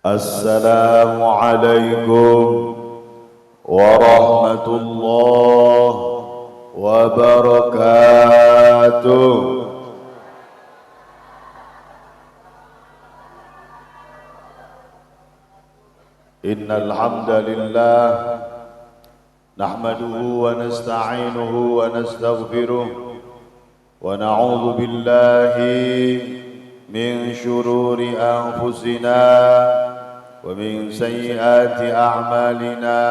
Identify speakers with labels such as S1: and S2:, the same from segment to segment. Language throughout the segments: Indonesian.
S1: السلام عليكم ورحمة الله وبركاته. إن الحمد لله نحمده ونستعينه ونستغفره ونعوذ بالله من شرور أنفسنا ومن سيئات أعمالنا.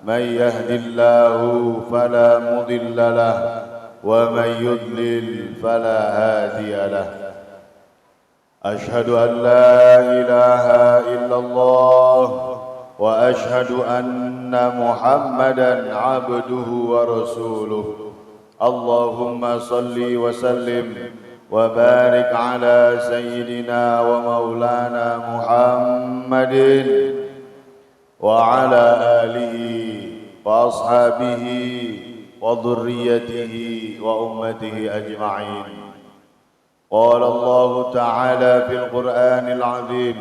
S1: من يهد الله فلا مضل له ومن يضلل فلا هادي له. أشهد أن لا إله إلا الله وأشهد أن محمدا عبده ورسوله. اللهم صل وسلم وبارك على سيدنا ومولانا محمد وعلى آله وأصحابه وذريته وأمته أجمعين. قال الله تعالى في القرآن العظيم: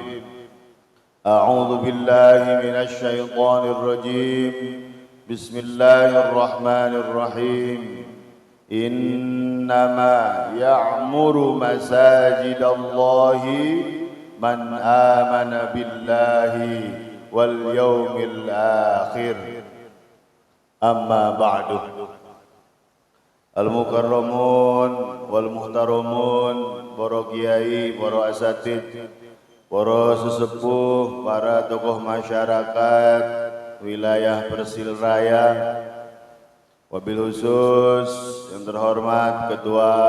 S1: أعوذ بالله من الشيطان الرجيم. بسم الله الرحمن الرحيم. إنما يعمر مساجد الله من آمن بالله واليوم الآخر. أما بعد. Al-mukarramun wal muhtaramun, para kiai, para asatid, para sesepuh, para tokoh masyarakat wilayah Persil Raya, wabil khusus yang terhormat Ketua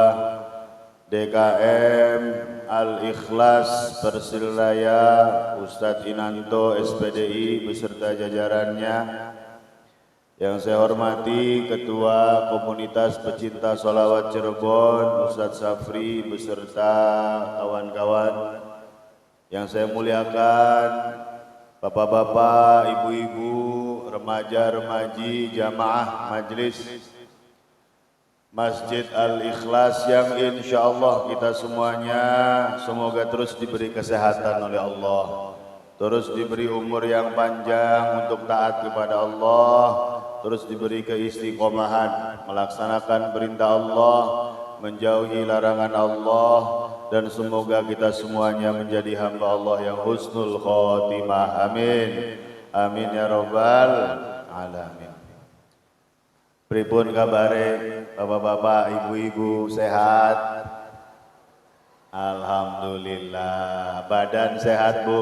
S1: DKM Al-Ikhlas Persil Raya Ustadz Inanto SPDI beserta jajarannya. Yang saya hormati Ketua Komunitas Pecinta Sholawat Cirebon Ustadz Safri beserta kawan-kawan. Yang saya muliakan bapak-bapak, ibu-ibu, remaja-remaji, jamaah majelis Masjid Al-Ikhlas yang insya Allah kita semuanya semoga terus diberi kesehatan oleh Allah, terus diberi umur yang panjang untuk taat kepada Allah, terus diberi keistiqomahan melaksanakan perintah Allah, menjauhi larangan Allah, dan semoga kita semuanya menjadi hamba Allah yang husnul khotimah. Amin. Amin ya rabbal alamin. Pripun kabare bapak-bapak, ibu-ibu, sehat? Alhamdulillah. Badan sehat Bu?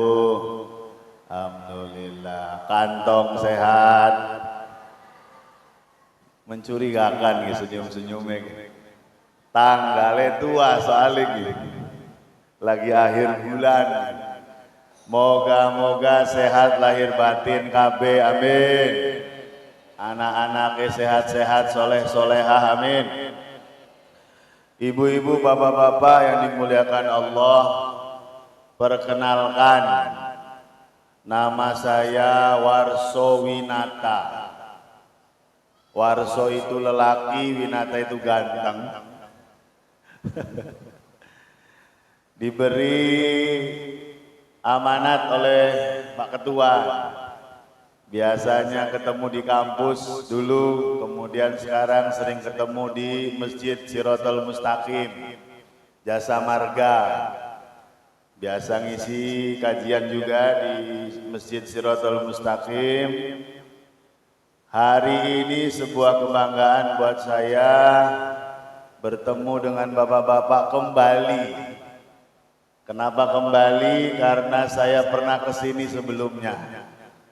S1: Alhamdulillah. Kantong sehat? Mencurigakan gitu senyum-senyumnya. Tanggalnya tua soalnya gitu. Lagi akhir bulan. Moga-moga sehat lahir batin KB, amin. Anak-anaknya sehat-sehat, soleh-solehah, amin. Ibu-ibu, bapak-bapak yang dimuliakan Allah, perkenalkan, nama saya Warso Winata. Warso itu lelaki, Winata itu ganteng. Diberi amanat oleh Pak Ketua. Biasanya ketemu di kampus dulu, kemudian sekarang sering ketemu di Masjid Shirathul Mustaqim, Jasa Marga. Biasa ngisi kajian juga di Masjid Shirathul Mustaqim. Hari ini sebuah kebanggaan buat saya bertemu dengan bapak-bapak kembali. Kenapa kembali? Karena saya pernah kesini sebelumnya.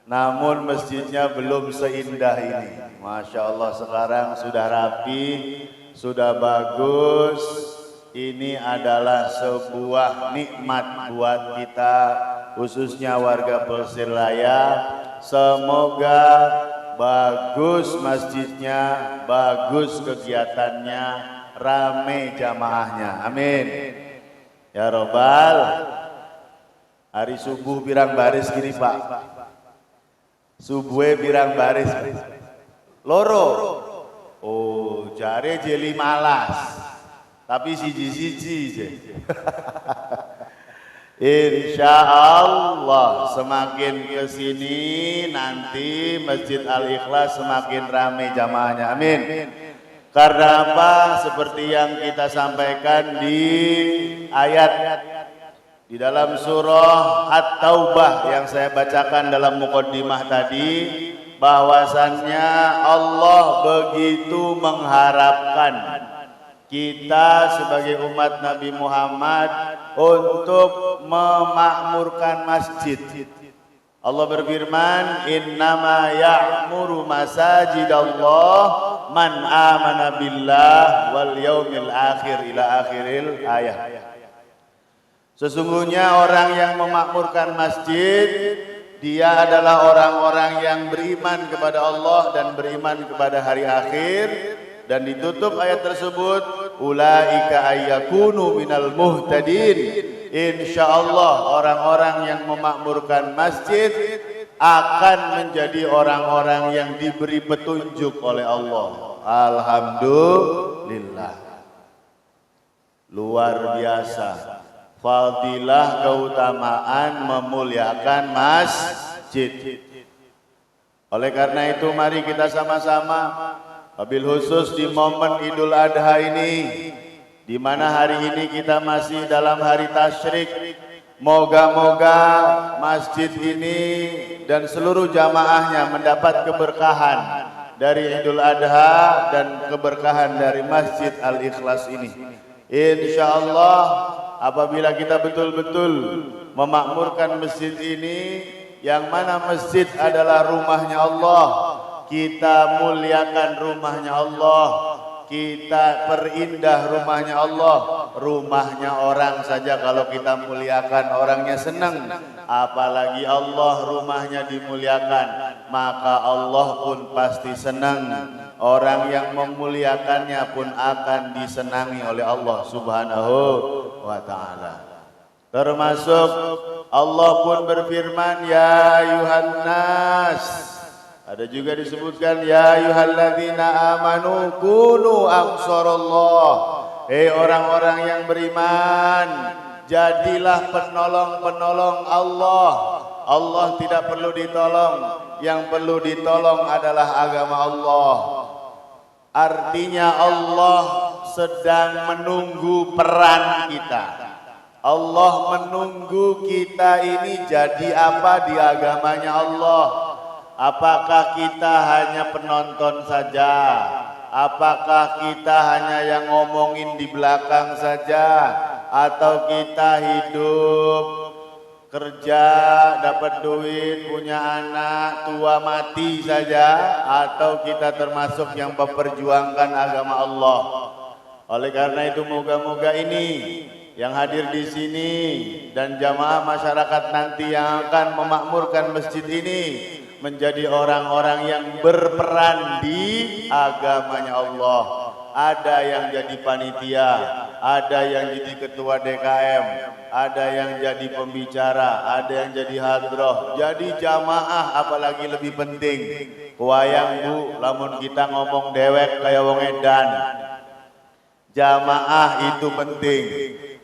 S1: Namun masjidnya belum seindah ini. Masya Allah, sekarang sudah rapi, sudah bagus. Ini adalah sebuah nikmat buat kita, khususnya warga Persil Raya. Semoga bagus masjidnya, bagus kegiatannya, rame jamaahnya. Amin. Ya Robbal. Hari subuh pirang baris gini Pak. Subuhe pirang baris. Loro. Oh, jare jeli malas. Tapi siji-siji je. Insya Allah semakin kesini nanti Masjid Al-Ikhlas semakin ramai jamaahnya, amin. Karena apa? Seperti yang kita sampaikan di ayat di dalam surah At-Taubah yang saya bacakan dalam muqaddimah tadi, bahwasannya Allah begitu mengharapkan kita sebagai umat Nabi Muhammad untuk memakmurkan masjid. Allah berfirman, innama ya'muru masajidallah man amana billah wal yaumil akhir, ila akhiril ayat. Sesungguhnya orang yang memakmurkan masjid, dia adalah orang-orang yang beriman kepada Allah dan beriman kepada hari akhir. Dan ditutup ayat tersebut, ulaika ayyakunu minal muhtadin. Insyaallah orang-orang yang memakmurkan masjid akan menjadi orang-orang yang diberi petunjuk oleh Allah. Alhamdulillah. Luar biasa. Fadilah keutamaan memuliakan masjid. Oleh karena itu mari kita sama-sama, wabil khusus di momen Idul Adha ini, di mana hari ini kita masih dalam hari tasyrik, moga-moga masjid ini dan seluruh jamaahnya mendapat keberkahan dari Idul Adha dan keberkahan dari Masjid Al-Ikhlas ini. Insya Allah apabila kita betul-betul memakmurkan masjid ini, yang mana masjid adalah rumahnya Allah, kita muliakan rumahnya Allah, kita perindah rumahnya Allah. Rumahnya orang saja kalau kita muliakan orangnya senang, apalagi Allah rumahnya dimuliakan, maka Allah pun pasti senang. Orang yang memuliakannya pun akan disenangi oleh Allah Subhanahu wa ta'ala. Termasuk Allah pun berfirman, ya ayuhan nas, ada juga disebutkan ya ayyuhalladzina amanu kunu ansarallah. Hei orang-orang yang beriman, jadilah penolong-penolong Allah. Allah tidak perlu ditolong, yang perlu ditolong adalah agama Allah. Artinya Allah sedang menunggu peran kita. Allah menunggu kita ini jadi apa di agamanya Allah. Apakah kita hanya penonton saja? Apakah kita hanya yang ngomongin di belakang saja? Atau kita hidup, kerja, dapat duit, punya anak, tua mati saja? Atau kita termasuk yang memperjuangkan agama Allah? Oleh karena itu moga-moga ini yang hadir di sini dan jamaah masyarakat nanti yang akan memakmurkan masjid ini menjadi orang-orang yang berperan di agamanya Allah. Ada yang jadi panitia, ada yang jadi ketua DKM, ada yang jadi pembicara, ada yang jadi hadroh, jadi jamaah apalagi lebih penting. Wayang bu, lamun kita ngomong dewek kayak wong edan. Jamaah itu penting.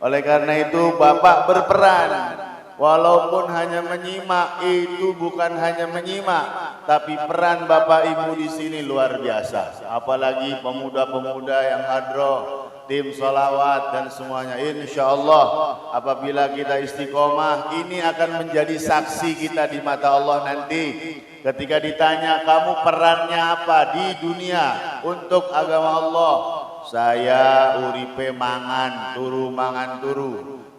S1: Oleh karena itu Bapak berperan. Walaupun hanya menyimak, itu bukan hanya menyimak, tapi peran Bapak Ibu di sini luar biasa. Apalagi pemuda-pemuda yang hadroh, tim sholawat dan semuanya. Insya Allah apabila kita istiqomah, ini akan menjadi saksi kita di mata Allah nanti. Ketika ditanya kamu perannya apa di dunia untuk agama Allah, saya uripe mangan turu,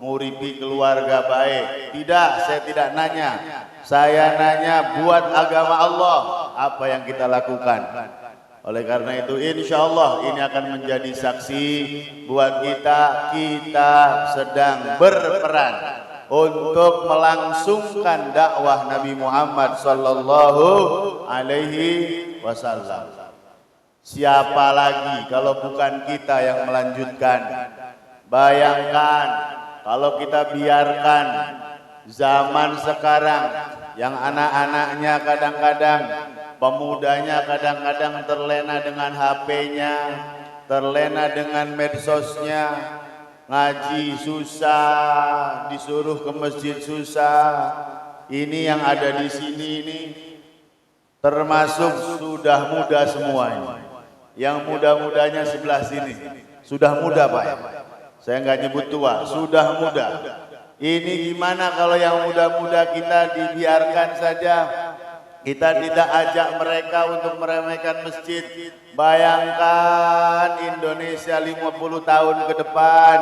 S1: nguripi keluarga baik. Tidak, saya tidak nanya. Saya nanya buat agama Allah apa yang kita lakukan. Oleh karena itu insya Allah ini akan menjadi saksi buat kita. Kita sedang berperan untuk melangsungkan dakwah Nabi Muhammad sallallahu alaihi wasallam. Siapa lagi kalau bukan kita yang melanjutkan? Bayangkan kalau kita biarkan zaman sekarang yang anak-anaknya kadang-kadang, pemudanya kadang-kadang terlena dengan HP-nya, terlena dengan medsosnya, ngaji susah, disuruh ke masjid susah. Ini yang ada di sini ini termasuk sudah muda semuanya. Yang muda-mudanya sebelah sini sudah muda Pak. Saya nggak nyebut tua, sudah muda. Ini gimana kalau yang muda-muda kita dibiarkan saja? Kita tidak ajak mereka untuk meremehkan masjid. Bayangkan Indonesia 50 tahun ke depan.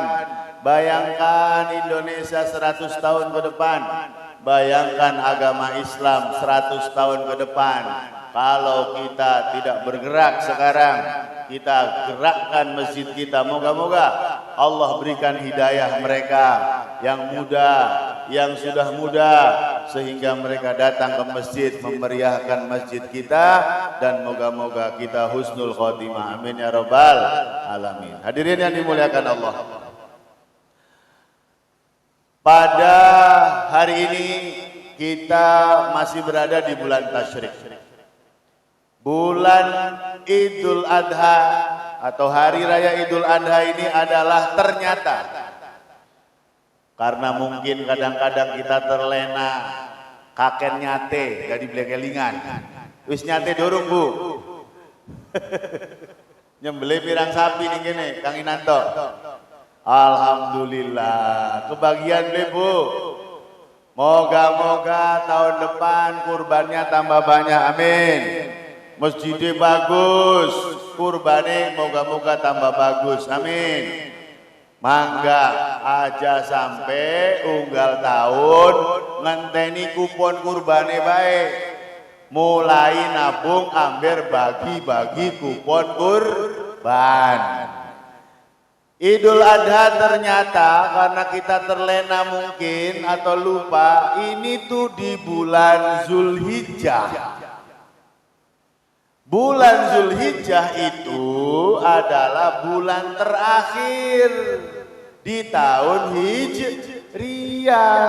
S1: Bayangkan Indonesia 100 tahun ke depan. Bayangkan agama Islam 100 tahun ke depan. Kalau kita tidak bergerak sekarang, kita gerakkan masjid kita. Moga-moga Allah berikan hidayah mereka yang muda, yang sudah muda, sehingga mereka datang ke masjid memeriahkan masjid kita, dan moga-moga kita husnul khotimah. Amin ya rabbal alamin. Hadirin yang dimuliakan Allah. Pada hari ini kita masih berada di bulan tasyrik. Bulan Idul Adha atau Hari Raya Idul Adha ini adalah ternyata, karena mungkin kadang-kadang kita terlena kaken nyate jadi blekelingan. Wis nyate dorong Bu. Nyembelih pirang sapi nih gini Kang Inanto. Alhamdulillah kebagian deh Bu. Moga-moga tahun depan kurbannya tambah banyak, amin. Masjidnya bagus, kurbannya moga-moga tambah bagus, amin. Mangga aja sampai unggal tahun ngenteni kupon kurbannya baik. Mulai nabung ambil bagi-bagi kupon kurban. Idul Adha ternyata karena kita terlena mungkin atau lupa, ini tuh di bulan Zulhijjah. Bulan Zulhijjah itu adalah bulan terakhir di tahun Hijriyah.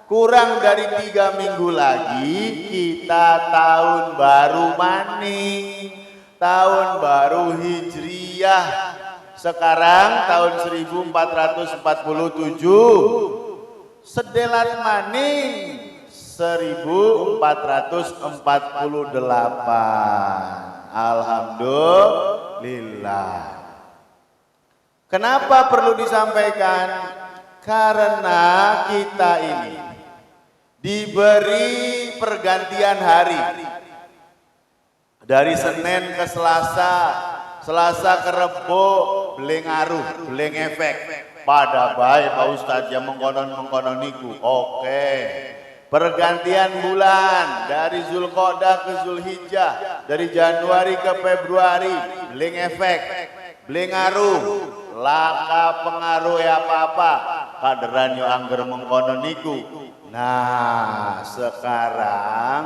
S1: Kurang dari 3 minggu lagi kita tahun baru maning, tahun baru Hijriyah. Sekarang tahun 1447, sedelat maning 1448. Alhamdulillah. Kenapa perlu disampaikan? Karena kita ini diberi pergantian hari. Dari Senin ke Selasa, Selasa ke Rebo, beleng ngaruh, beleng efek. Pada baik Pak Ustadz yang mengkonon niku. Oke. Pergantian bulan dari Zulqa'dah ke Zulhijjah, dari Januari ke Februari, beleng efek, beleng ngaruh, laka pengaruh ya apa-apa, kaderan yo angger mengkonon niku. Nah, sekarang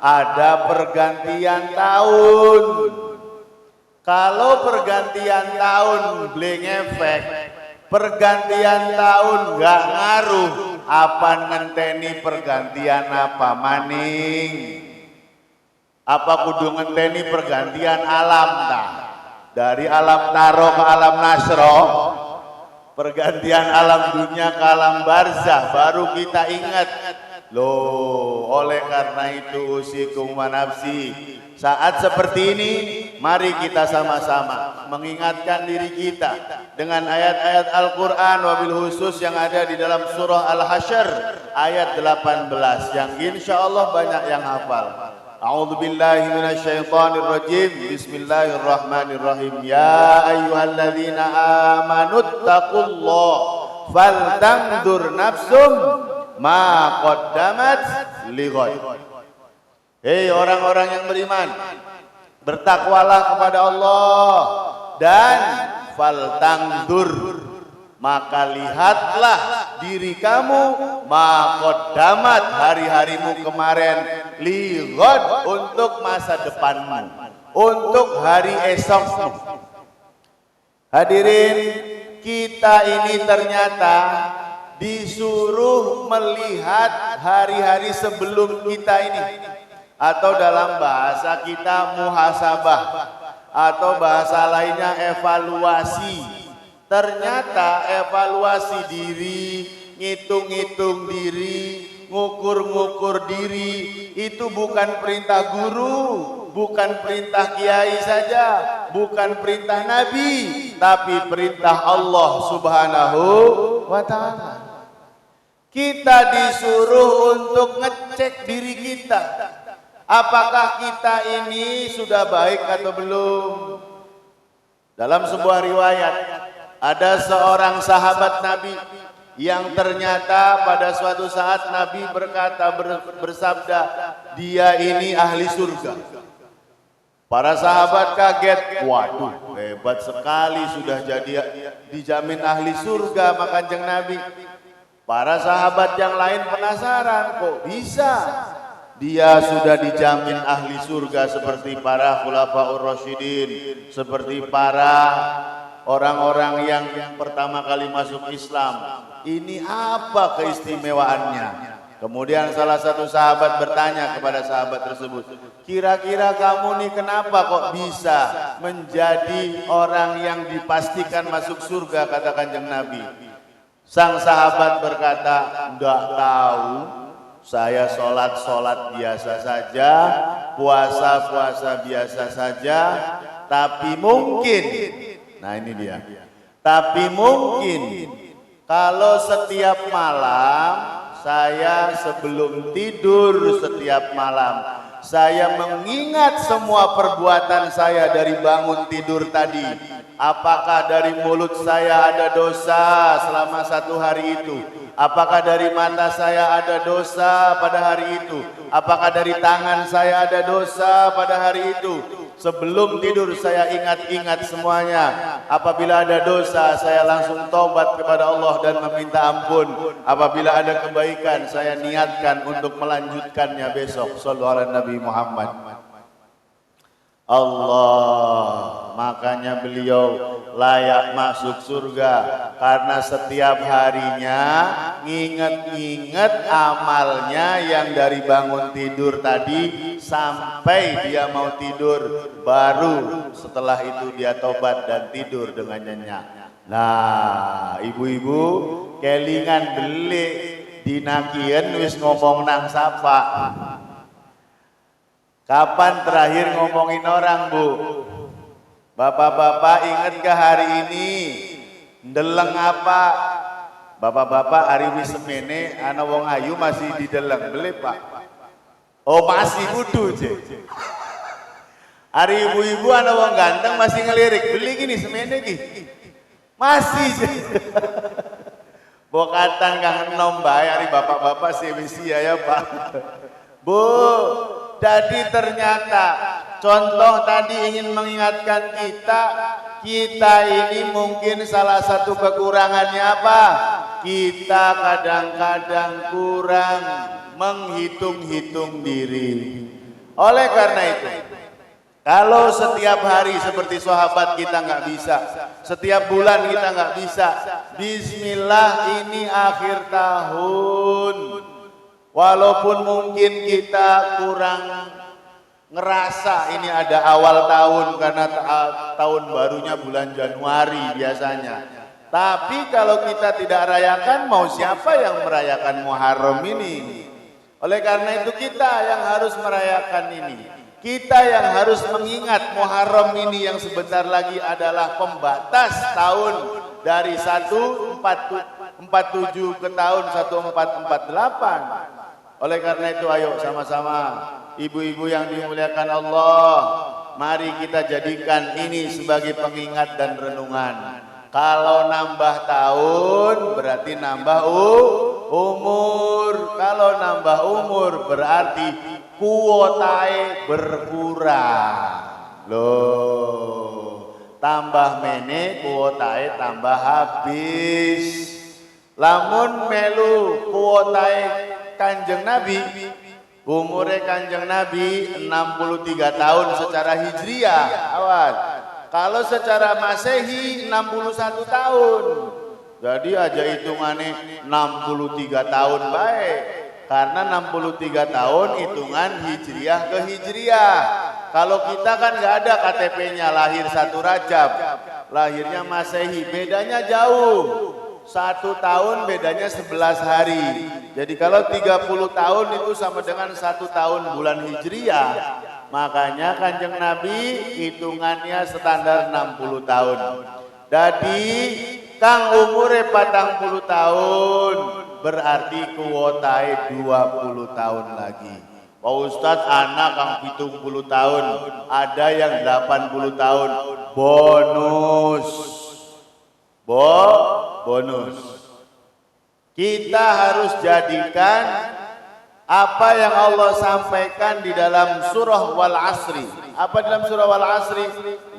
S1: ada pergantian tahun. Kalau pergantian tahun beleng efek, pergantian tahun nggak ngaruh, apa ngenteni pergantian apa maning? Apa kudu ngenteni pergantian alam tah? Dari alam taro ke alam nasro, pergantian alam dunia ke alam barzah, baru kita ingat. Loh, oleh karena itu usikum wa nafsi, saat seperti ini mari kita sama-sama mengingatkan diri kita dengan ayat-ayat Al-Quran, wabil khusus yang ada di dalam surah Al-Hasyr ayat 18 yang insya Allah banyak yang hafal. A'udzubillahi minasyaitonirrajim. Bismillahirrahmanirrahim. Ya ayyuhalladzina amanuttaqullaha faltanzur nafsum ma qaddamat lighad. Hei orang-orang yang beriman, bertakwalah kepada Allah dan faltanzur, maka lihatlah diri kamu ma qaddamat, hari-harimu kemarin, lighad, untuk masa depanmu, untuk hari esokmu. Hadirin, kita ini ternyata disuruh melihat hari-hari sebelum kita ini, atau dalam bahasa kita muhasabah, atau bahasa lainnya evaluasi. Ternyata evaluasi diri, ngitung-ngitung diri, ngukur-ngukur diri itu bukan perintah guru, bukan perintah kiai saja, bukan perintah Nabi, tapi perintah Allah Subhanahu wa ta'ala. Kita disuruh untuk ngecek diri kita. Apakah kita ini sudah baik atau belum? Dalam sebuah riwayat, ada seorang sahabat Nabi yang ternyata pada suatu saat Nabi bersabda, dia ini ahli surga. Para sahabat kaget, waduh hebat sekali sudah jadi dijamin ahli surga sama Kanjeng Nabi. Para sahabat yang lain penasaran, kok bisa dia sudah dijamin ahli surga seperti para khulafaur rasyidin, seperti para orang-orang yang pertama kali masuk Islam. Ini apa keistimewaannya? Kemudian salah satu sahabat bertanya kepada sahabat tersebut, kira-kira kamu nih kenapa kok bisa menjadi orang yang dipastikan masuk surga, kata Kanjeng Nabi. Sang sahabat berkata, enggak tahu, saya sholat biasa saja, puasa biasa saja, tapi mungkin, nah ini dia, tapi mungkin kalau setiap malam saya sebelum tidur setiap malam saya mengingat semua perbuatan saya dari bangun tidur tadi. Apakah dari mulut saya ada dosa selama satu hari itu? Apakah dari mata saya ada dosa pada hari itu? Apakah dari tangan saya ada dosa pada hari itu? Sebelum tidur saya ingat-ingat semuanya. Apabila ada dosa saya langsung taubat kepada Allah dan meminta ampun. Apabila ada kebaikan saya niatkan untuk melanjutkannya besok. Shallallahu alaihi Nabi Muhammad. Allah, makanya beliau layak masuk surga karena setiap harinya nginget-nginget amalnya yang dari bangun tidur tadi sampai dia mau tidur, baru setelah itu dia tobat dan tidur dengan nyenyak. Nah, ibu-ibu kelingan beli dinakien wis ngomong nang sapa. Kapan terakhir ngomongin orang, Bu? Bapak-bapak ingat ke hari ini? Ndeleng apa? Bapak-bapak hari wis semene ana wong ayu masih dideleng beli, Pak. Oh, masih kudu, Cek. Hari ibu-ibu ana wong ganteng masih ngelirik, beli gini semene iki. Masih, Cek. Bokatan kang enom bae hari bapak-bapak sewisia ya, Pak. Bu, jadi ternyata contoh tadi ingin mengingatkan kita ini mungkin salah satu kekurangannya apa? Kita kadang-kadang kurang menghitung-hitung diri. Oleh karena itu, kalau setiap hari seperti sahabat kita nggak bisa, setiap bulan kita nggak bisa, bismillah ini akhir tahun. Walaupun mungkin kita kurang ngerasa ini ada awal tahun karena tahun barunya bulan Januari biasanya. Tapi kalau kita tidak rayakan, mau siapa yang merayakan Muharram ini? Oleh karena itu kita yang harus merayakan ini. Kita yang harus mengingat Muharram ini yang sebentar lagi adalah pembatas tahun dari 1447 ke tahun 1448. Oleh karena itu ayo sama-sama ibu-ibu yang dimuliakan Allah, mari kita jadikan ini sebagai pengingat dan renungan. Kalau nambah tahun berarti nambah umur. Kalau nambah umur berarti kuotae berkurang. Loh, tambah mene kuotae tambah habis. Lamun melu kuotae Kanjeng Nabi, umurnya Kanjeng Nabi 63 tahun secara hijriah, awas. Kalau secara masehi 61 tahun. Jadi aja hitungannya 63 tahun baik. Karena 63 tahun hitungan hijriah ke hijriah. Kalau kita kan nggak ada KTP-nya lahir 1 Rajab. lahirnya Masehi, bedanya jauh. 1 tahun bedanya 11 hari. Jadi kalau 30 tahun itu sama dengan 1 tahun bulan Hijriah. Makanya Kanjeng Nabi hitungannya standar 60 tahun. Jadi kang umure 40 tahun berarti kuotae 20 tahun lagi. Pak Ustadz anak kang 70 tahun, ada yang 80 tahun, bonus. Bonus. Kita harus jadikan apa yang Allah sampaikan di dalam surah Wal Asri. Apa dalam surah Wal Asri?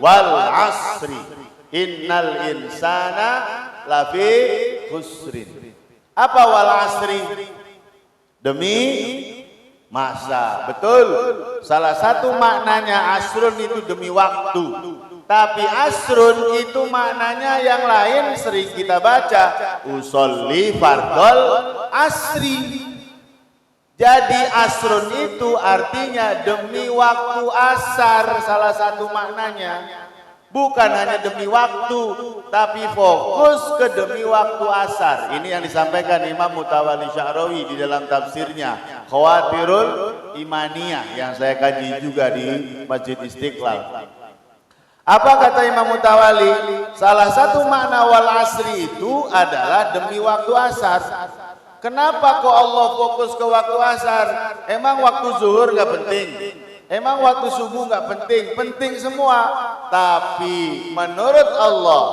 S1: Wal Asri. Innal insana lafi khusrin. Apa wal asri? Demi masa. Betul. Salah satu maknanya asrun itu demi waktu. Tapi asrun itu maknanya yang lain sering kita baca. Usolli fardol asri. Jadi asrun itu artinya demi waktu asar, salah satu maknanya. Bukan hanya demi waktu, tapi fokus ke demi waktu asar. Ini yang disampaikan Imam Mutawalli Sya'rawi di dalam tafsirnya Khawatirul Imaniyah yang saya kaji juga di Masjid Istiqlal. Apa kata Imam Mutawalli? Salah satu makna wal asri itu adalah demi waktu asar. Kenapa kok Allah fokus ke waktu asar? Emang waktu zuhur gak penting? Emang waktu subuh gak penting? Penting semua. Tapi menurut Allah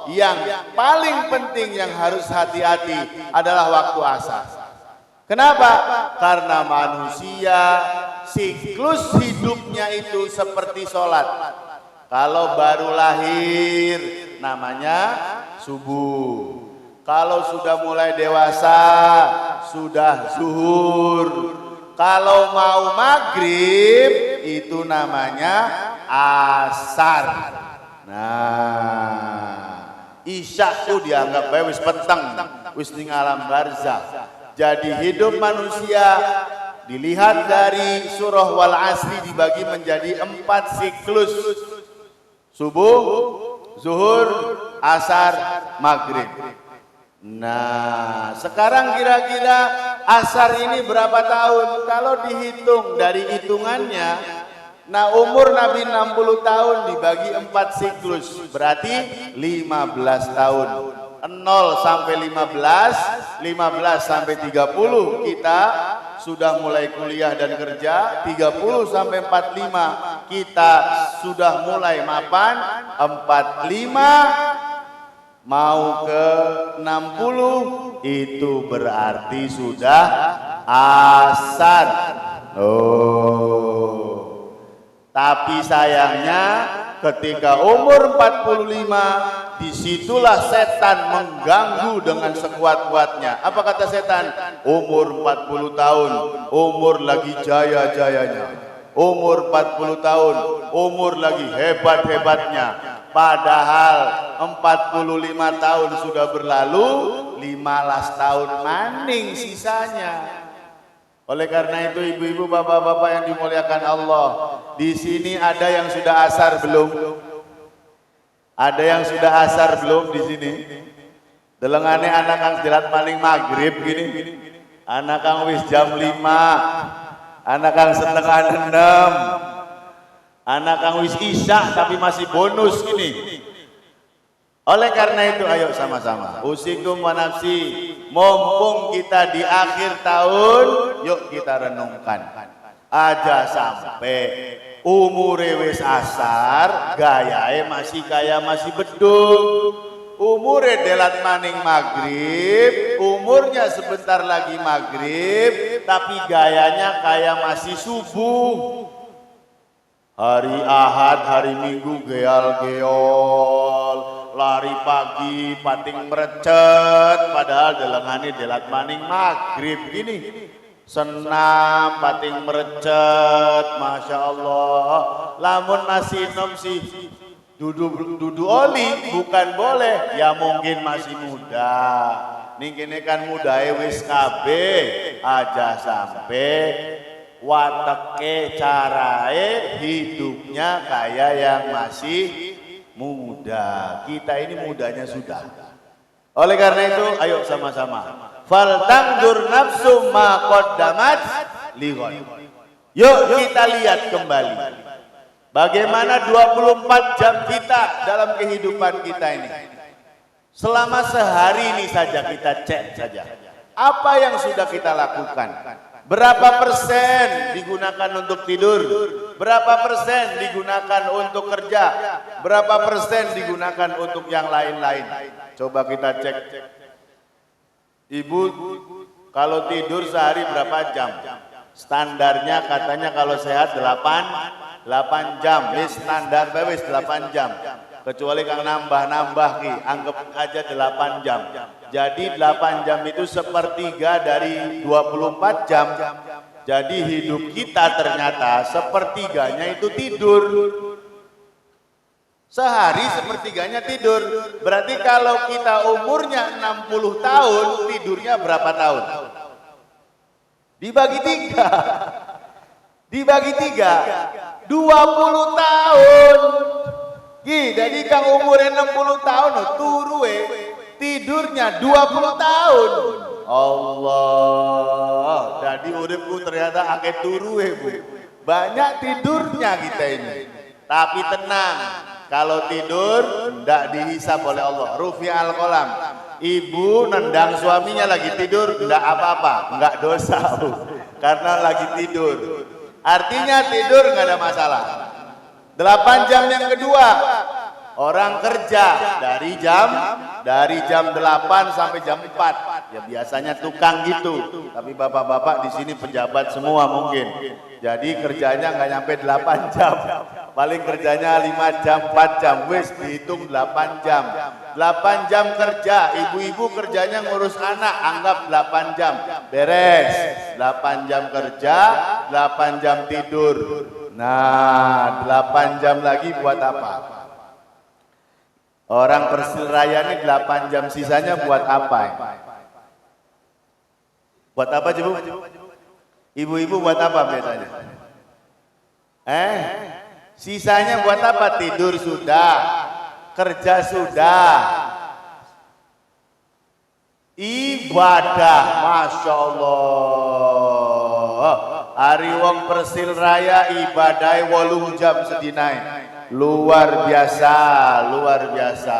S1: yang paling penting yang harus hati-hati adalah waktu asar. Kenapa? Karena manusia siklus hidupnya itu seperti sholat. Kalau baru lahir namanya subuh. Kalau sudah mulai dewasa sudah zuhur. Kalau mau maghrib itu namanya asar. Nah, isya itu dianggap wis peteng, wis ning alam barzakh. Jadi hidup manusia dilihat dari surah Wal Asri dibagi menjadi 4 siklus. Subuh, zuhur, asar, maghrib. Nah, sekarang kira-kira asar ini berapa tahun? Kalau dihitung dari hitungannya, nah umur Nabi 60 tahun dibagi 4 siklus, berarti 15 tahun. 0 sampai 15, 15 sampai 30 kita sudah mulai kuliah dan kerja, 30 sampai 45 kita sudah mulai mapan, 45 mau ke 60 itu berarti sudah asar. Oh. Tapi sayangnya ketika umur 45 disitulah setan mengganggu dengan sekuat-kuatnya. Apa kata setan? Umur 40 tahun, umur lagi jaya-jayanya. Umur 40 tahun, umur lagi hebat-hebatnya. Padahal 45 tahun sudah berlalu, 15 tahun maning sisanya. Oleh karena itu ibu-ibu, bapak-bapak yang dimuliakan Allah, di sini ada yang sudah asar belum? Ada yang sudah asar belum di sini? Delengane anak kang jelat maling maghrib gini. Anak kang wis jam 5. Anak kang setengah 6. Anak kang wis isya tapi masih bonus gini. Oleh karena itu ayo sama-sama usikum wa nafsi, mumpung kita di akhir tahun, yuk kita renungkan. Aja sampai umure wis asar, gayae masih kaya masih bedung. Umure delat maning maghrib, umurnya sebentar lagi maghrib, tapi gayanya kayak masih subuh. Hari Ahad, hari Minggu geal-geol, lari pagi, pating merecet, padahal delengane delat maning maghrib gini. Senam, pating merecet, Masya Allah. Lamun masih nom sih dudu oli, bukan boleh, ya mungkin masih muda. Ning kene kan mudae wis kabeh, aja sampai wateke carae hidupnya kayak yang masih muda. Kita ini mudanya sudah. Oleh karena itu, ayo sama-sama. Fal tangdur nafsu ma qaddamat lighad. Yuk kita lihat kembali. Bagaimana 24 jam kita dalam kehidupan kita ini. Selama sehari ini saja kita cek saja. Apa yang sudah kita lakukan? Berapa persen digunakan untuk tidur? Berapa persen digunakan untuk kerja? Berapa persen digunakan untuk yang lain-lain? Coba kita cek. Ibu kalau tidur sehari berapa jam? Standarnya katanya kalau sehat 8 jam. Ini standar wis 8 jam. Kecuali kang nambah-nambah ki, anggap aja 8 jam. Jadi 8 jam itu sepertiga dari 24 jam. Jadi hidup kita ternyata sepertiganya itu tidur. Sehari sepertiganya tidur. Berarti kalau kita umurnya 60 tahun, tidurnya berapa tahun? Dibagi 3. Dibagi 3. 20 tahun. Jadi kang umurnya 60 tahun, turuwe tidurnya 20 tahun. Allah. Jadi uripku ternyata akeh turuwe, Bu. Banyak tidurnya kita ini. Tapi tenang. Kalau tidur tidak dihisab oleh Allah. Rufi al-qalam. Ibu nendang suaminya lagi tidur tidak apa-apa, enggak dosa, Bu. Karena lagi tidur. Artinya tidur nggak ada masalah. 8 jam yang kedua, orang kerja dari jam 8 sampai jam 4. Ya biasanya tukang gitu. Tapi bapak-bapak di sini pejabat semua mungkin. Jadi kerjanya nggak nyampe 8 jam. Paling kerjanya 5 jam, 4 jam. Wis dihitung 8 jam. 8 jam kerja, ibu-ibu kerjanya ngurus anak, anggap 8 jam. Beres. 8 jam kerja, 8 jam tidur. Nah, 8 jam lagi buat apa? Orang Persil Raya ini 8 jam sisanya buat apa? Buat apa, Bu? Ibu-ibu buat apa biasanya? Sisanya buat apa? Tidur sudah, kerja sudah, ibadah, Masya Allah. Hari wong Persil Raya ibadai 8 jam sedinai. Luar biasa, luar biasa.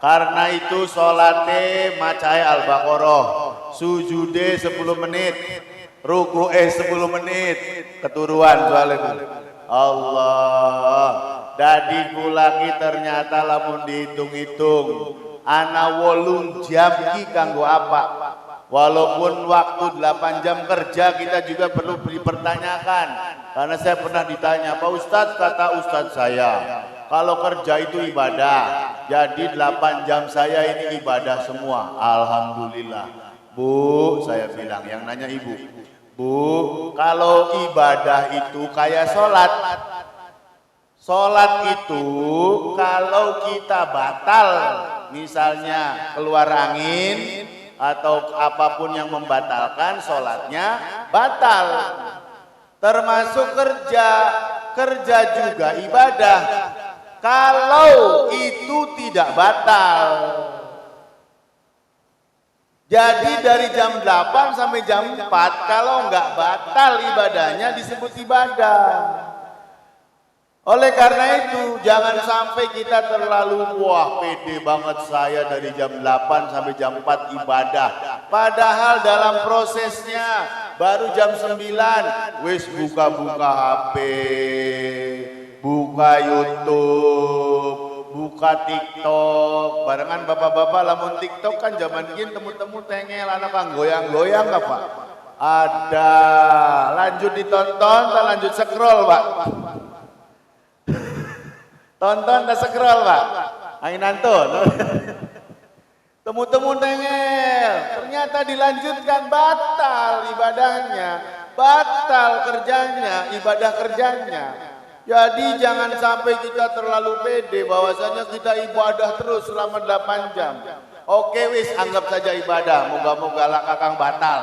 S1: Karena itu salate macahe Al-Baqarah, sujude 10 menit, ruku'e 10 menit, keturuan soalnya. Allah. Dadi kulaki ternyata lamun dihitung-hitung ana 8 jam ki kanggo apa? Walaupun waktu 8 jam kerja kita juga perlu dipertanyakan. Karena saya pernah ditanya, Pak Ustadz, kata Ustadz saya, kalau kerja itu ibadah. Jadi 8 jam saya ini ibadah semua. Alhamdulillah. Bu, saya bilang, yang nanya ibu. Bu, kalau ibadah itu kayak sholat. Sholat itu kalau kita batal, misalnya keluar angin, atau apapun yang membatalkan sholatnya batal. Termasuk kerja juga ibadah kalau itu tidak batal. Jadi dari jam 8 sampai jam 4 kalau nggak batal ibadahnya disebut ibadah. Oleh karena itu jangan sampai kita terlalu wah pede banget saya dari jam 8 sampai jam 4 ibadah. Padahal dalam prosesnya baru jam 9 wis buka-buka HP, buka YouTube, buka TikTok. Barengan bapak-bapak lamun TikTok kan zaman gini temu-temu tengel anak kang goyang-goyang apa? Ada. Lanjut ditonton, lanjut scroll, Pak. Tonton dan scroll, Pak. Ainanto. Temu-temu tengel. Ternyata dilanjutkan batal ibadahnya, batal kerjanya, ibadah kerjanya. Jadi jangan sampai kita terlalu pede bahwasanya kita ibadah terus selama 8 jam. Oke wis anggap saja ibadah, moga-moga lah kakang batal.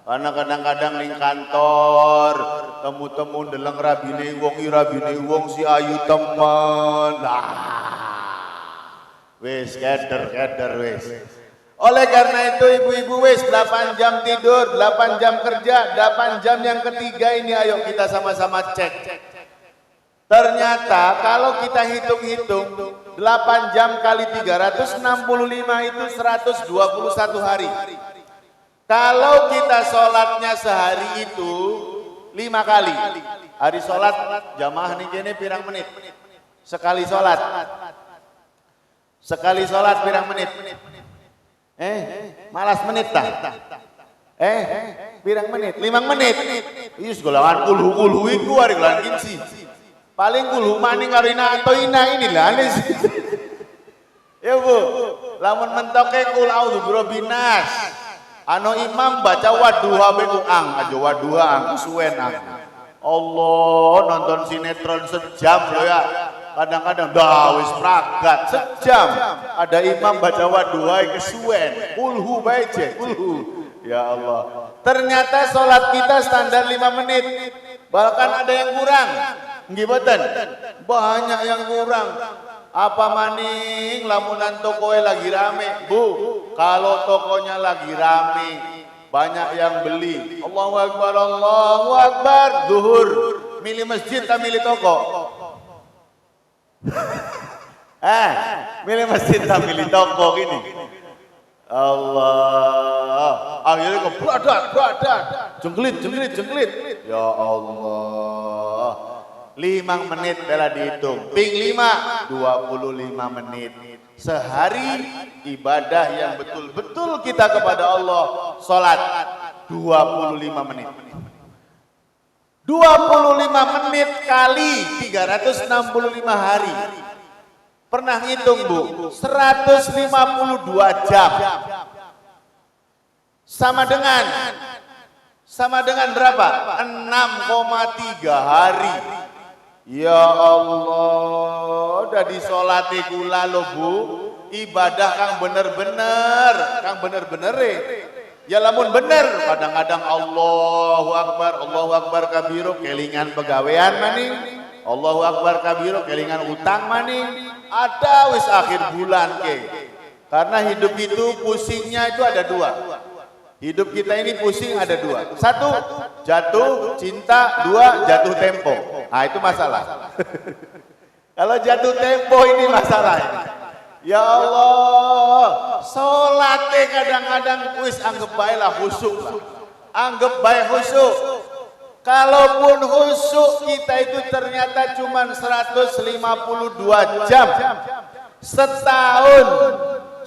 S1: Karena kadang-kadang ning kantor temu-temu deleng rabine wong si ayu temen. Nah, Wis keder wis. Oleh karena itu ibu-ibu wis 8 jam tidur, 8 jam kerja, 8 jam yang ketiga ini ayo kita sama-sama cek. Ternyata kalau kita hitung-hitung 8 jam kali 365 itu 121 hari. Kalau kita sholatnya sehari itu 5 kali. Hari sholat jamaah nih gini pirang menit. Sekali sholat pirang menit. Malas menit dah. Pirang menit? 5 menit. Iya segolawan kulhu itu hari gelan kinsi. Paling kulhu maning karina atau ina inilah nih. Ya bu, lamun mentoke kul audhu birobinas. Ano imam baca waduha bekuang, aja waduha ang kesuwen ang. Allah nonton sinetron sejam loh ya. Kadang-kadang dawis pragat sejam. Ada imam baca waduha kesuwen, kulhu baca, kulhu. Ya Allah. Ternyata sholat kita standar 5 menit. Bahkan ada yang kurang. Ngibatan. Banyak yang kurang. Apa maning lamunan tokonya lagi rame. Bu, kalau tokonya lagi rame, banyak yang beli. Allahu Akbar, Allahu Akbar. Zuhur. Milih masjid tak milih toko? Milih masjid tak milih toko gini. Allah. Akhirnya kok bradat. Jengklit. Ya Allah. 5 menit bela dihitung. Ping 5, 25 menit. Sehari ibadah yang betul-betul kita kepada Allah. Salat 25 menit. 25 menit kali 365 hari. Pernah ngitung Bu? 152 jam. Sama dengan berapa? 6,3 hari. Ya Allah, udah disolati kula lo Bu, ibadah kang bener-bener ya lamun bener, kadang-kadang Allahu Akbar kabiru, kelingan pegawean maning, Allahu Akbar kabiru, kelingan utang maning, ada wis akhir bulan ke, karena hidup itu pusingnya itu ada 2. Hidup kita ini pusing ada 2. 1, jatuh cinta. 2, jatuh tempo. Nah itu masalah. Kalau jatuh tempo ini masalah. Ya Allah, sholatnya kadang-kadang wis anggap baiklah khusyuk lah. Anggap baik khusyuk. Kalaupun khusyuk kita itu ternyata cuma 152 jam. Setahun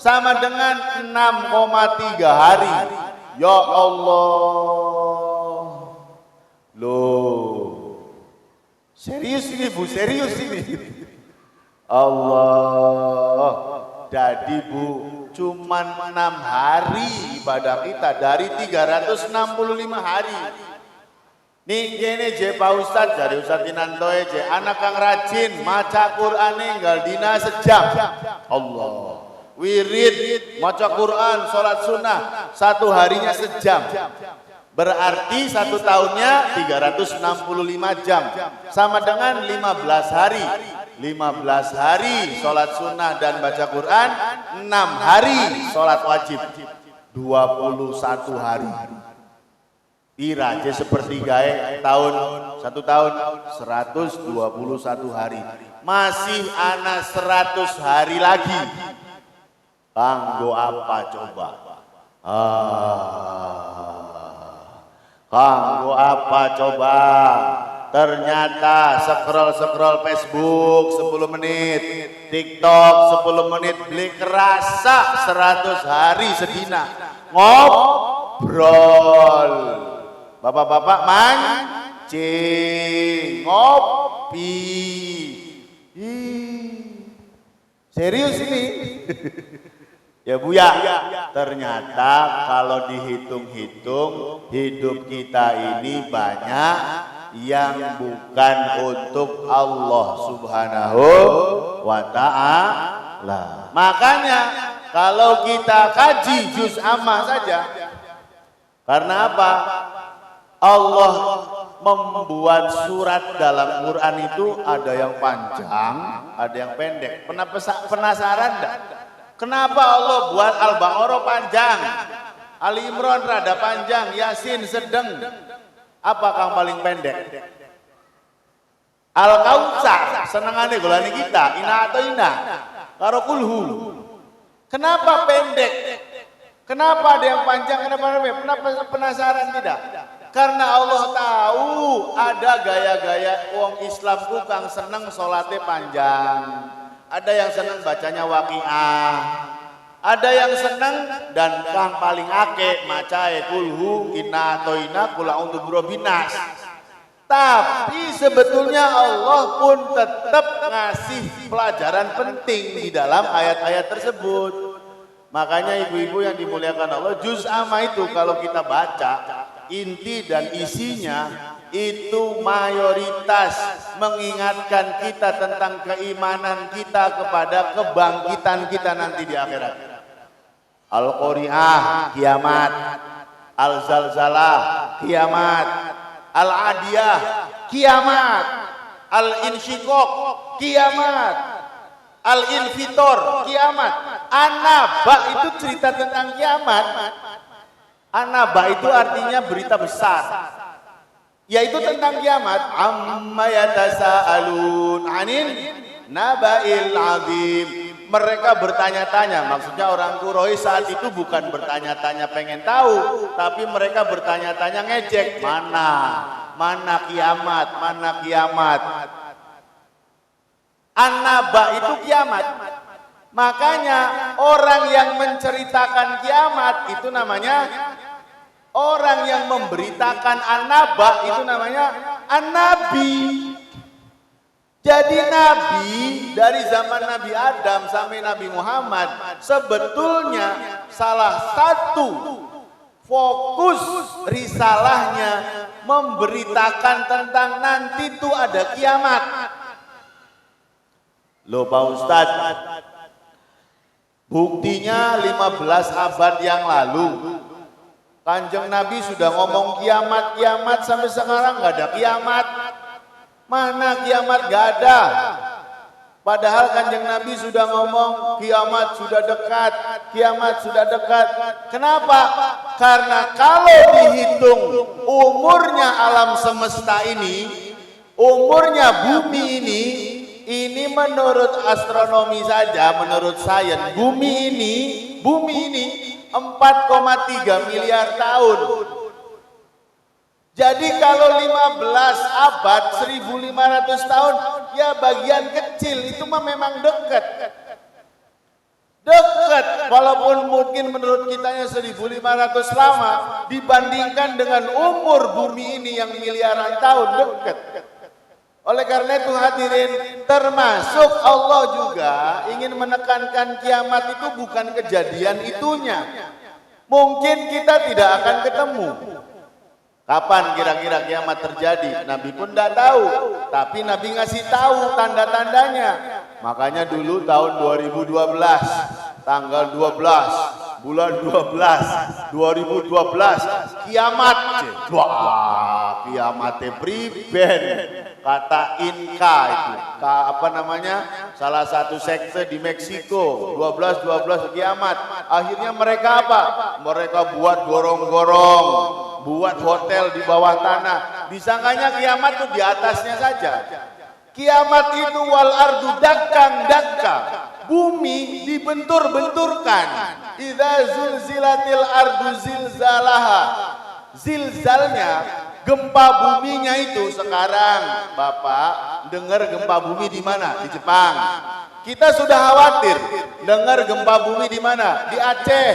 S1: sama dengan 6,3 hari. Ya Allah. Loh. Serius ini Bu, serius ini. Allah. Jadi Bu, cuman 6 hari ibadah kita dari 365 hari. Nih gini je Pak Ustadz, dari Ustadz Dinantoe je, anak kang rajin maca Qur'an ninggal dina sejam. Allah. Wirid, maca Quran, sholat sunnah, 1 harinya sejam. Berarti 1 tahunnya 365 jam. Sama dengan 15 hari. 15 hari sholat sunnah dan baca Quran, 6 hari sholat wajib. 21 hari. Pira aja sepertiga tahun, 1 tahun 121 hari. Masih ana 100 hari lagi. Kanggo apa coba? Kanggo apa coba? Ternyata scroll Facebook 10 menit, TikTok 10 menit, beli kerasa 100 hari sedina. Ngobrol. Bapak-bapak mancing, ngopi. Serius ini? Ya Bu ya, ternyata kalau dihitung-hitung hidup kita ini banyak yang bukan untuk Allah Subhanahu wa Ta'ala. Makanya kalau kita kaji juz amma saja, karena apa? Allah membuat surat dalam Quran itu ada yang panjang, ada yang pendek. Pernah penasaran enggak? Kenapa Allah buat Al-Baqarah panjang, Ali Imran rada panjang, Yasin sedang, apa kang paling pendek? Al-Kautsar senengane golane kita, ina atau ina karo kulhu. Kenapa pendek? Kenapa ada yang panjang? Kenapa penasaran tidak? Karena Allah tahu ada gaya-gaya wong Islam ku kang seneng salate panjang. Ada yang seneng bacanya Waqiah. Ada yang seneng dan kang paling akeh macae kulhu, inna atau ina, kul a'udzu birabbinas. Tapi sebetulnya Allah pun tetap ngasih pelajaran penting di dalam ayat-ayat tersebut. Makanya ibu-ibu yang dimuliakan Allah, juz amma itu kalau kita baca, inti dan isinya itu mayoritas mengingatkan kita tentang keimanan kita kepada kebangkitan kita nanti di akhirat. Al-Qari'ah, kiamat. Al-Zalzalah, kiamat. Al-Adiyah, kiamat. Al-Insyiqaq, kiamat. Al-Infitor, kiamat. An-Naba itu cerita tentang kiamat. An-Naba itu artinya berita besar, yaitu tentang kiamat. Amma yatasaalun anin naba'il azim. Mereka bertanya-tanya, maksudnya orang Quraisy saat itu bukan bertanya-tanya pengen tahu, tapi mereka bertanya-tanya ngejek, mana kiamat, mana kiamat. An-Naba itu kiamat. Makanya orang yang menceritakan kiamat itu namanya, orang yang memberitakan An-Naba itu namanya An-Nabi. Jadi Nabi dari zaman Nabi Adam sampai Nabi Muhammad sebetulnya salah satu fokus risalahnya memberitakan tentang nanti itu ada kiamat. Loh Pak Ustadz, buktinya 15 abad yang lalu Kanjeng Nabi sudah ngomong kiamat sampai sekarang nggak ada kiamat. Mana kiamat nggak ada. Padahal Kanjeng Nabi sudah ngomong kiamat sudah dekat, kiamat sudah dekat. Kenapa? Karena kalau dihitung umurnya alam semesta ini, umurnya bumi ini menurut astronomi saja, menurut sains, bumi ini 4,3 miliar tahun. Jadi kalau 15 abad 1500 tahun ya bagian kecil, itu mah memang dekat. Walaupun mungkin menurut kitanya 1500 lama dibandingkan dengan umur bumi ini yang miliaran tahun, dekat. Oleh karena itu hadirin, termasuk Allah juga ingin menekankan kiamat itu bukan kejadian itunya. Mungkin kita tidak akan ketemu. Kapan kira-kira kiamat terjadi? Nabi pun tidak tahu, tapi Nabi ngasih tahu tanda-tandanya. Makanya dulu tahun 2012, tanggal 12, bulan 12, 2012, kiamat. Wah, kiamatnya priben. Kata Inka itu, apa namanya, salah satu sekte di Meksiko, 12 kiamat. Akhirnya mereka apa? Mereka buat gorong-gorong, buat hotel di bawah tanah. Disangkanya kiamat tuh di atasnya saja. Kiamat itu wal ardu dakka, bumi dibentur-benturkan. Idza zulzilatil ardu zilzalaha. Zilzalnya, gempa buminya itu sekarang, Bapak dengar gempa bumi di mana? Di Jepang. Kita sudah khawatir dengar gempa bumi di mana? Di Aceh.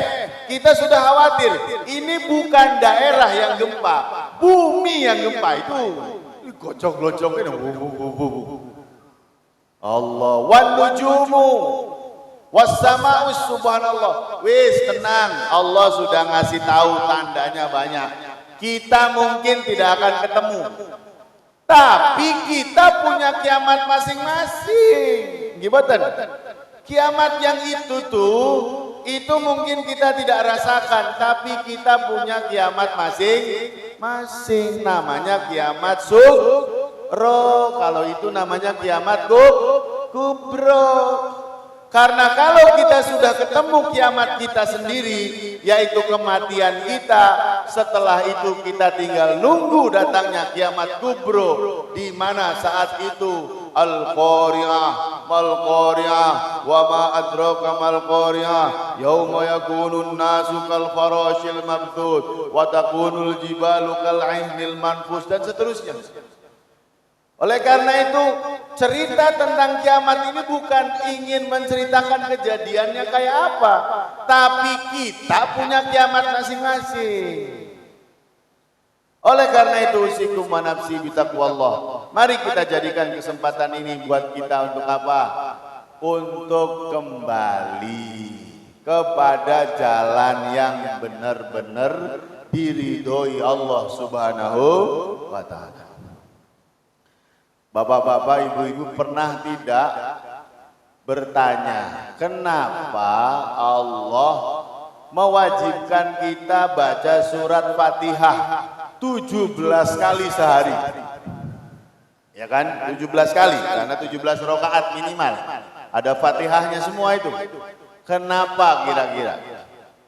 S1: Kita sudah khawatir. Ini bukan daerah yang gempa, bumi yang gempa itu. Gocok-gocoknya. Allah wan nujumu was-sama'us, subhanallah. Wis tenang, Allah sudah ngasih tahu tandanya banyak. Kita mungkin tidak akan ketemu, tapi kita punya kiamat masing-masing. Gimana? Kiamat yang itu itu mungkin kita tidak rasakan, tapi kita punya kiamat masing-masing. Namanya kiamat sughra, kalau itu namanya kiamat kubro. Karena kalau kita sudah ketemu kiamat kita sendiri, yaitu kematian kita, setelah itu kita tinggal nunggu datangnya kiamat kubro, di mana saat itu al-qari'ah mal-qari'ah wa ma adraka mal-qari'ah yauma yakunun nasu kal farashil mabthut wa takunul jibalu kal 'ainil manfus, dan seterusnya. Oleh karena itu, cerita tentang kiamat ini bukan ingin menceritakan kejadiannya kayak apa, tapi kita punya kiamat masing-masing. Oleh karena itu, usikum wa nafsi bitaqwallah. Mari kita jadikan kesempatan ini buat kita untuk apa? Untuk kembali kepada jalan yang benar-benar diridhoi Allah Subhanahu wa ta'ala. Bapak-bapak, ibu-ibu pernah tidak bertanya, kenapa Allah mewajibkan kita baca surat Fatihah 17 kali sehari? Ya kan? 17 kali, karena 17 rakaat minimal. Ada Fatihahnya semua itu. Kenapa kira-kira?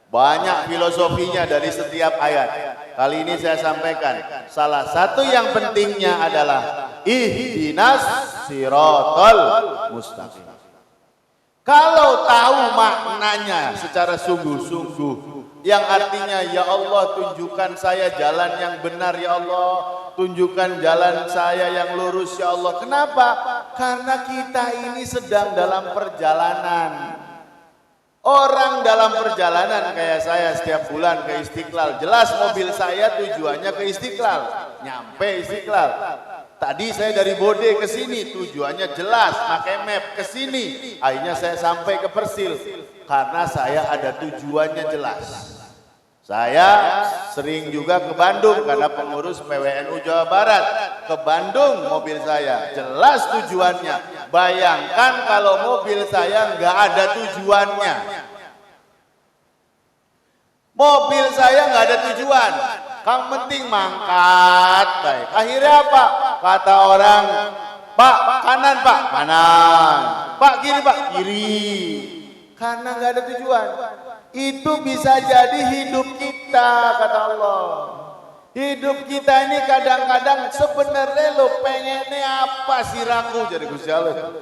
S1: Banyak filosofinya dari setiap ayat. Kali ini saya sampaikan, salah satu yang pentingnya adalah ihdinas siratal mustaqim. Kalau tahu maknanya secara sungguh-sungguh, yang artinya ya Allah tunjukkan saya jalan yang benar ya Allah, tunjukkan jalan saya yang lurus ya Allah. Kenapa? Karena kita ini sedang dalam perjalanan. Orang dalam perjalanan kayak saya setiap bulan ke Istiqlal, jelas mobil saya tujuannya ke Istiqlal, nyampe Istiqlal. Tadi saya dari Bode ke sini, tujuannya jelas, pakai map ke sini. Akhirnya saya sampai ke Persil, karena saya ada tujuannya jelas. Saya sering juga ke Bandung karena pengurus PWNU Jawa Barat. Ke Bandung mobil saya, jelas tujuannya. Bayangkan kalau mobil saya nggak ada tujuannya. Mobil saya nggak ada tujuan. Yang penting mangkat, baik. Akhirnya apa? Kata orang, Pak kanan Pak, kanan. Pak kiri Pak, kiri. Karena nggak ada tujuan. Itu bisa jadi hidup kita, kata Allah. Hidup kita ini kadang-kadang sebenarnya lo pengennya apa sih raku jadi Gusti Allah.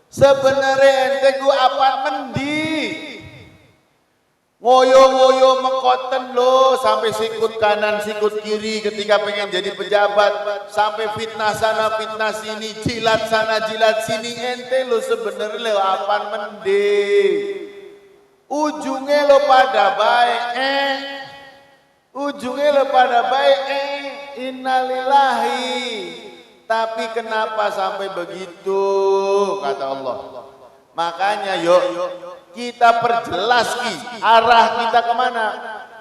S1: Sebenarnya ente gua apa mendi. Ngoyo-ngoyo mengkoten lo sampai sikut kanan sikut kiri ketika pengen jadi pejabat, sampai fitnah sana fitnah sini, jilat sana jilat sini, ente lo sebenarnya lo apa mendi. Ujungnya lo pada baik, ujungnya lo pada baik, innalillahi. Tapi kenapa sampai begitu, kata Allah. Makanya yuk kita perjelas arah kita kemana.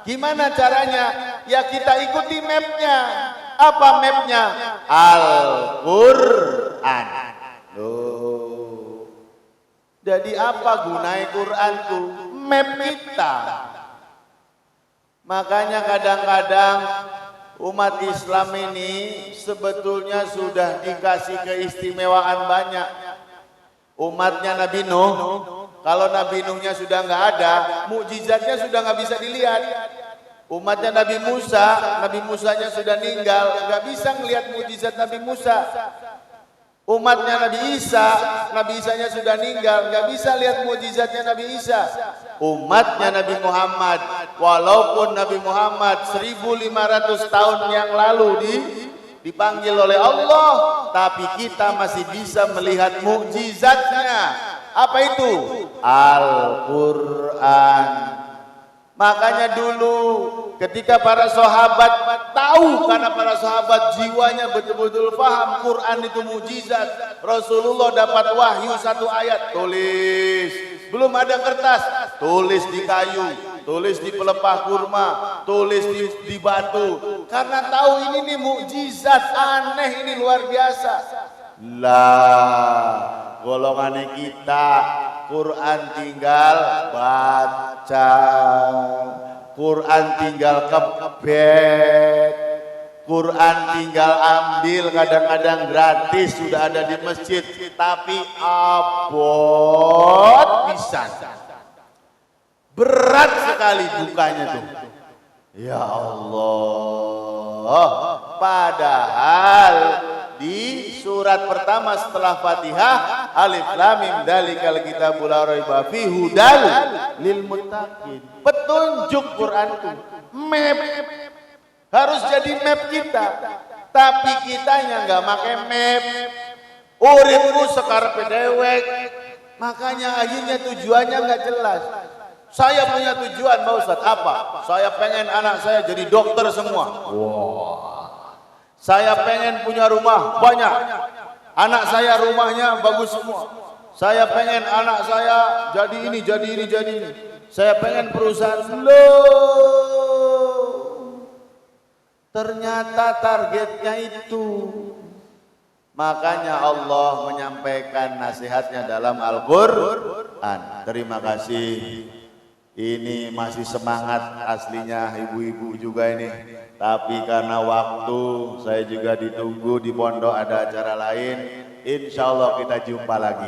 S1: Gimana caranya? Ya kita ikuti mapnya. Apa mapnya? Al-Quran. Jadi apa gunanya Quranku? Map kita. Makanya kadang-kadang umat Islam ini sebetulnya sudah dikasih keistimewaan banyak. Umatnya Nabi Nuh, kalau Nabi Nuhnya sudah nggak ada, mukjizatnya sudah nggak bisa dilihat. Umatnya Nabi Musa, Nabi Musanya sudah meninggal, nggak bisa melihat mukjizat Nabi Musa. Umatnya Nabi Isa, Nabi Isanya sudah meninggal, nggak bisa lihat mukjizatnya Nabi Isa. Umatnya Nabi Muhammad, walaupun Nabi Muhammad 1500 tahun yang lalu dipanggil oleh Allah, tapi kita masih bisa melihat mukjizatnya. Apa itu? Al-Quran. Makanya dulu ketika para sahabat tahu, karena para sahabat jiwanya betul-betul paham Quran itu mukjizat. Rasulullah dapat wahyu satu ayat, tulis. Belum ada kertas, tulis di kayu, tulis di pelepah kurma, tulis di batu. Karena tahu ini nih mukjizat, aneh, ini luar biasa. Lah, golongannya kita Quran tinggal baca, Quran tinggal kebet. Quran tinggal ambil, kadang-kadang gratis sudah ada di masjid, tapi abot bisa. Berat sekali dukanya tuh. Ya Allah. Padahal di surat pertama setelah Fatihah, Alif Lam Mim Dzalikal Kitabul La Raiba Fihi Hudal lil Muttaqin. Petunjuk Quran itu map, harus jadi map kita. Tapi kitanya nggak pakai map. Uripku sekarepe dewek. Makanya akhirnya tujuannya nggak jelas. Saya punya tujuan, Pak Ustadz, apa? Saya pengen anak saya jadi dokter semua. Wah. Saya pengen punya rumah banyak. Anak saya rumahnya bagus semua. Saya pengen anak saya jadi ini, jadi ini, jadi ini. Saya pengen perusahaan. Loh. Ternyata targetnya itu. Makanya Allah menyampaikan nasihatnya dalam Al-Quran. Terima kasih. Ini masih semangat aslinya ibu-ibu juga ini. Tapi karena waktu saya juga ditunggu di pondok ada acara lain. Insya Allah kita jumpa lagi.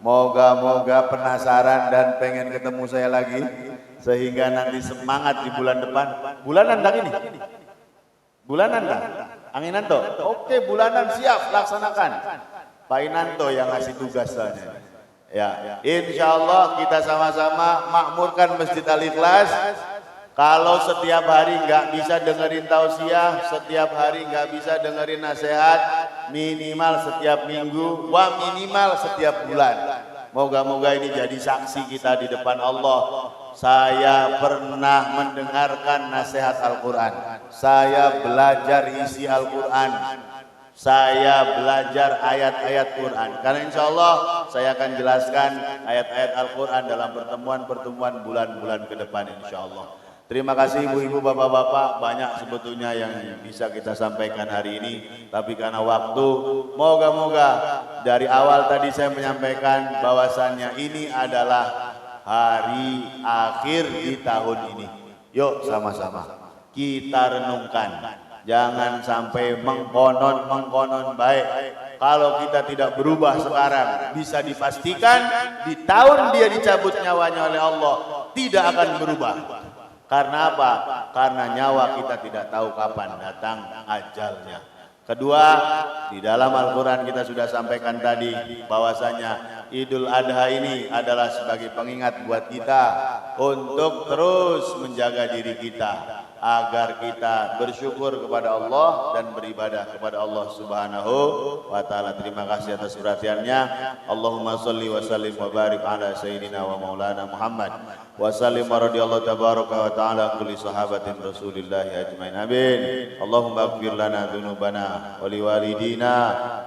S1: Moga-moga penasaran dan pengen ketemu saya lagi. Sehingga nanti semangat di bulan depan. Bulanan dah ini? Bulanan dah? Anginanto? Oke, bulanan siap laksanakan. Pak Inanto yang ngasih tugas soalnya. Ya, insya Allah kita sama-sama makmurkan Masjid Al-Ikhlas. Kalau setiap hari nggak bisa dengerin tausiah, setiap hari nggak bisa dengerin nasihat, minimal setiap minggu, minimal setiap bulan. Moga-moga ini jadi saksi kita di depan Allah. Saya pernah mendengarkan nasihat Al-Quran. Saya belajar isi Al-Quran. Saya belajar ayat-ayat Quran. Karena insya Allah saya akan jelaskan ayat-ayat Al-Quran dalam pertemuan-pertemuan bulan-bulan ke depan insya Allah. Terima kasih ibu-ibu, bapak-bapak. Banyak sebetulnya yang bisa kita sampaikan hari ini. Tapi karena waktu, moga-moga dari awal tadi saya menyampaikan bahwasannya ini adalah hari akhir di tahun ini. Yuk sama-sama kita renungkan. Jangan sampai mengkonon baik. Kalau kita tidak berubah sekarang, bisa dipastikan di tahun dia dicabut nyawanya oleh Allah, tidak akan berubah. Karena apa? Karena nyawa kita tidak tahu kapan datang ajalnya. Kedua, di dalam Al-Quran kita sudah sampaikan tadi bahwasanya Idul Adha ini adalah sebagai pengingat buat kita untuk terus menjaga diri kita agar kita bersyukur kepada Allah dan beribadah kepada Allah Subhanahu wa taala. Terima kasih atas perhatiannya. Allahumma shalli wa sallim wa barik ala sayyidina wa maulana Muhammad wa sallim wa radhiyallahu tabaraka wa taala kulli sahabatin Rasulillah ajmain. Amin. Allahumma ighfir lana dzunubana wa liwalidina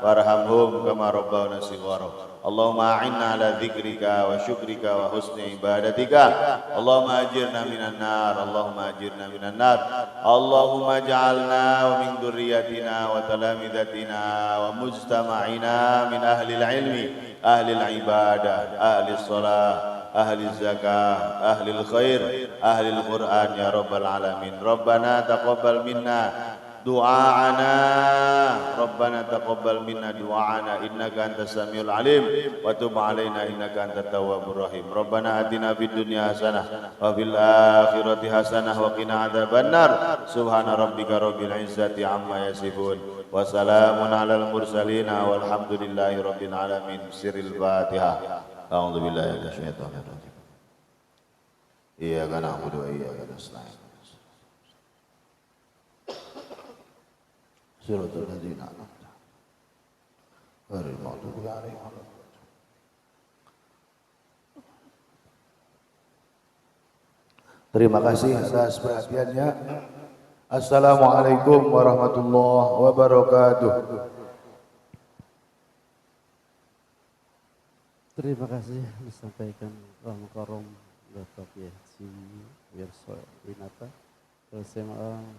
S1: warhamhum kama rabbawna shighara. Allahumma a'inna ala dzikrika wa syukrika wa husni ibadatika. Allahumma ajirna minan nar. Allahumma ajirna minan nar. Allahumma ja'alna wa min dzurriyyatina wa talamidatina wa mujtama'ina min ahli ilmi, ahli ibadah, ahli salah, ahli zakah, ahli khair, ahli Quran ya rabbal alamin. Rabbana taqabbal minna du'aana, Rabbana taqabbal minna du'aana innaka antas samiul alim wa tub alaina innaka antat tawwabur rahim. Rabbana atina fid dunya hasanah wa fil akhirati hasanah wa qina adzabannar. Subhana rabbika rabbil izzati amma yasifun wa salamun alal mursalin walhamdulillahi rabbil alamin. Siril Fatihah. A'udzu billahi minasyaitonir rajim. Iyyaka na'budu wa iyyaka nasta'in. Siratal ladzina an'amta 'alaihim ghairil maghdubi 'alaihim waladdallin. Terima kasih atas perhatiannya. Assalamualaikum warahmatullahi wabarakatuh.
S2: Terima kasih disampaikan Karom Bapak Yasin Wirso Winata SMA